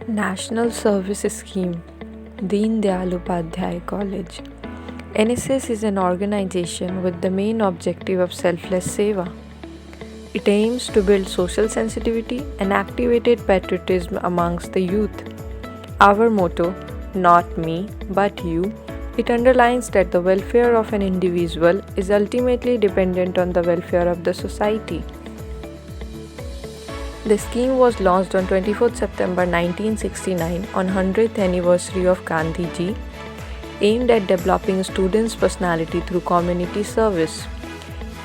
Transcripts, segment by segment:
National Service Scheme, Deen Dayal Upadhyay College. NSS is an organization with the main objective of selfless seva. It aims to build social sensitivity and activated patriotism amongst the youth. Our motto, not me, but you, it underlines that the welfare of an individual is ultimately dependent on the welfare of the society. The scheme was launched on 24th September 1969 on 100th anniversary of Gandhi Ji, aimed at developing students' personality through community service.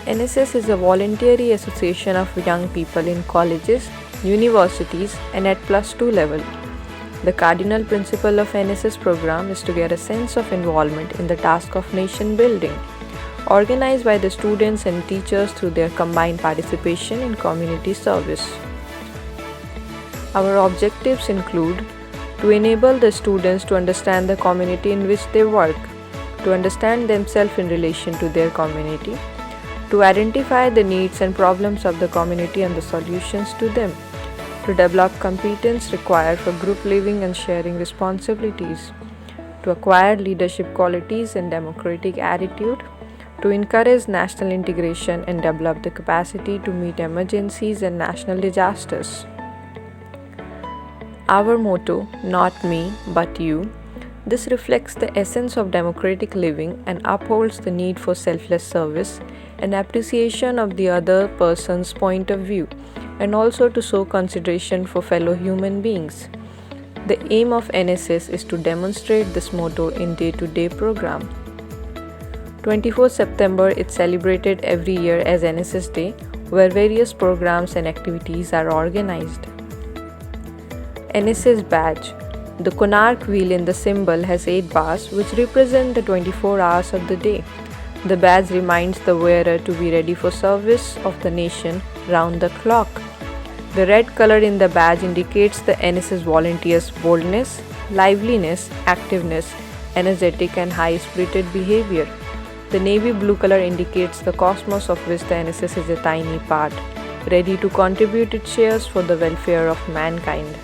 NSS is a voluntary association of young people in colleges, universities, and at plus 2 level. The cardinal principle of NSS program is to get a sense of involvement in the task of nation building, organized by the students and teachers through their combined participation in community service. Our objectives include to enable the students to understand the community in which they work, to understand themselves in relation to their community, to identify the needs and problems of the community and the solutions to them, to develop competence required for group living and sharing responsibilities, to acquire leadership qualities and democratic attitude, to encourage national integration and develop the capacity to meet emergencies and national disasters. Our motto, not me, but you. This reflects the essence of democratic living and upholds the need for selfless service and appreciation of the other person's point of view, and also to show consideration for fellow human beings. The aim of NSS is to demonstrate this motto in day-to-day program. 24th September is celebrated every year as NSS Day, where various programs and activities are organized. NSS badge. The Konark wheel in the symbol has 8 bars which represent the 24 hours of the day. The badge reminds the wearer to be ready for service of the nation round the clock. The red color in the badge indicates the NSS volunteers' boldness, liveliness, activeness, energetic and high-spirited behavior. The navy blue color indicates the cosmos of which the NSS is a tiny part, ready to contribute its shares for the welfare of mankind.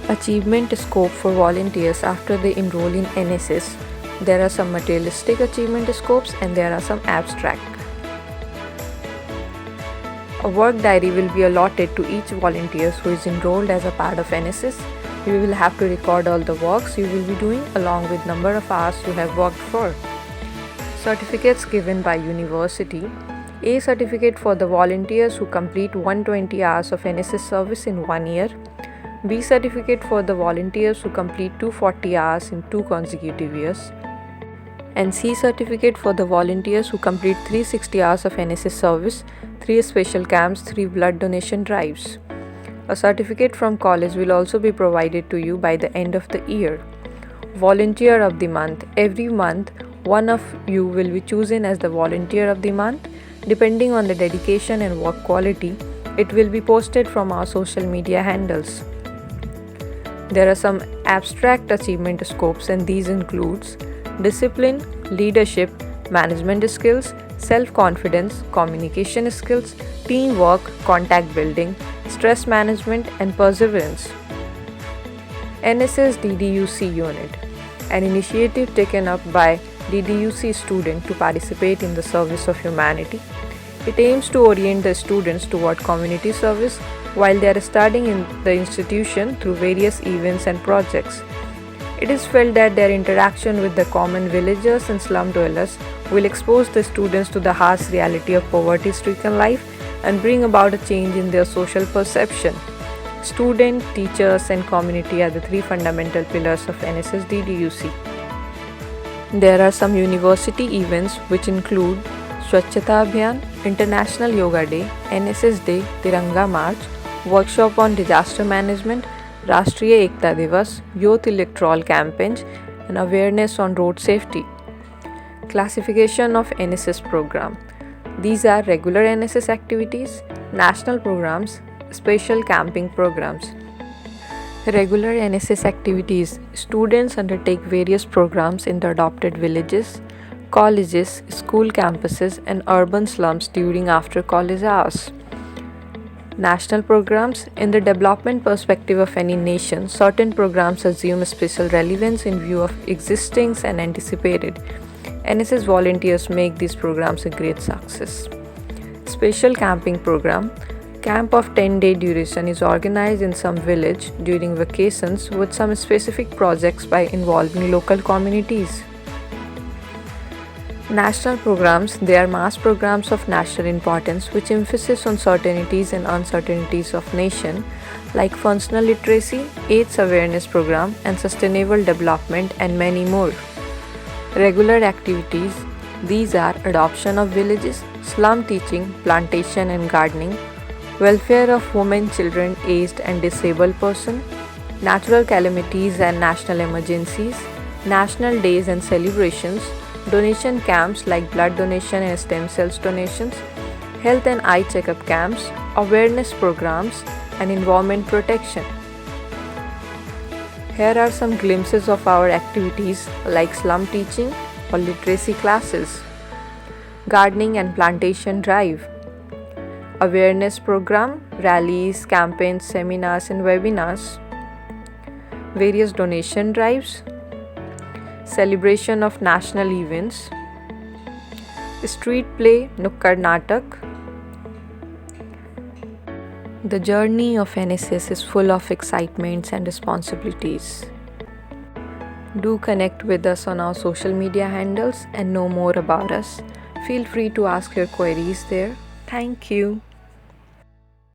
Achievement scope for volunteers after they enroll in NSS. There are some materialistic achievement scopes and there are some abstract. A work diary will be allotted to each volunteer who is enrolled as a part of NSS. You will have to record all the works you will be doing along with number of hours you have worked for. Certificates given by university. A certificate for the volunteers who complete 120 hours of NSS service in 1 year. B certificate for the volunteers who complete 240 hours in 2 consecutive years. And C certificate for the volunteers who complete 360 hours of NSS service, 3 special camps, 3 blood donation drives. A certificate from college will also be provided to you by the end of the year. Volunteer of the month. Every month, one of you will be chosen as the volunteer of the month. Depending on the dedication and work quality, it will be posted from our social media handles. There are some abstract achievement scopes and these includes discipline, leadership, management skills, self-confidence, communication skills, teamwork, contact building, stress management and perseverance. NSS DDUC unit, an initiative taken up by DDUC students to participate in the service of humanity. It aims to orient the students toward community service while they are studying in the institution through various events and projects. It is felt that their interaction with the common villagers and slum dwellers will expose the students to the harsh reality of poverty-stricken life and bring about a change in their social perception. Student, teachers and community are the 3 fundamental pillars of NSS DDUC. There are some university events which include Swachhata Abhiyan, International Yoga Day, NSS Day, Tiranga March, workshop on disaster management, Rashtriya Ekta Divas, Youth Electoral campaigns, and awareness on road safety. Classification of NSS program. These are regular NSS activities, national programs, special camping programs. Regular NSS activities. Students undertake various programs in the adopted villages, colleges, school campuses, and urban slums during after college hours. National programs. In the development perspective of any nation, certain programs assume special relevance in view of existing and anticipated. NSS volunteers make these programs a great success. Special camping program. Camp of 10-day duration is organized in some village during vacations with some specific projects by involving local communities. National programs. They are mass programs of national importance which emphasize on certainties and uncertainties of nation like functional literacy, AIDS awareness program and sustainable development and many more. Regular activities. These are adoption of villages, slum teaching, plantation and gardening, welfare of women, children, aged and disabled person, natural calamities and national emergencies, national days and celebrations, donation camps like blood donation and stem cells donations, health and eye checkup camps, awareness programs, and environment protection. Here are some glimpses of our activities like slum teaching or literacy classes, gardening and plantation drive, awareness program, rallies, campaigns, seminars, and webinars, various donation drives, celebration of national events, street play, Nukkad Natak. The journey of NSS is full of excitements and responsibilities. Do connect with us on our social media handles and know more about us. Feel free to ask your queries there. Thank you.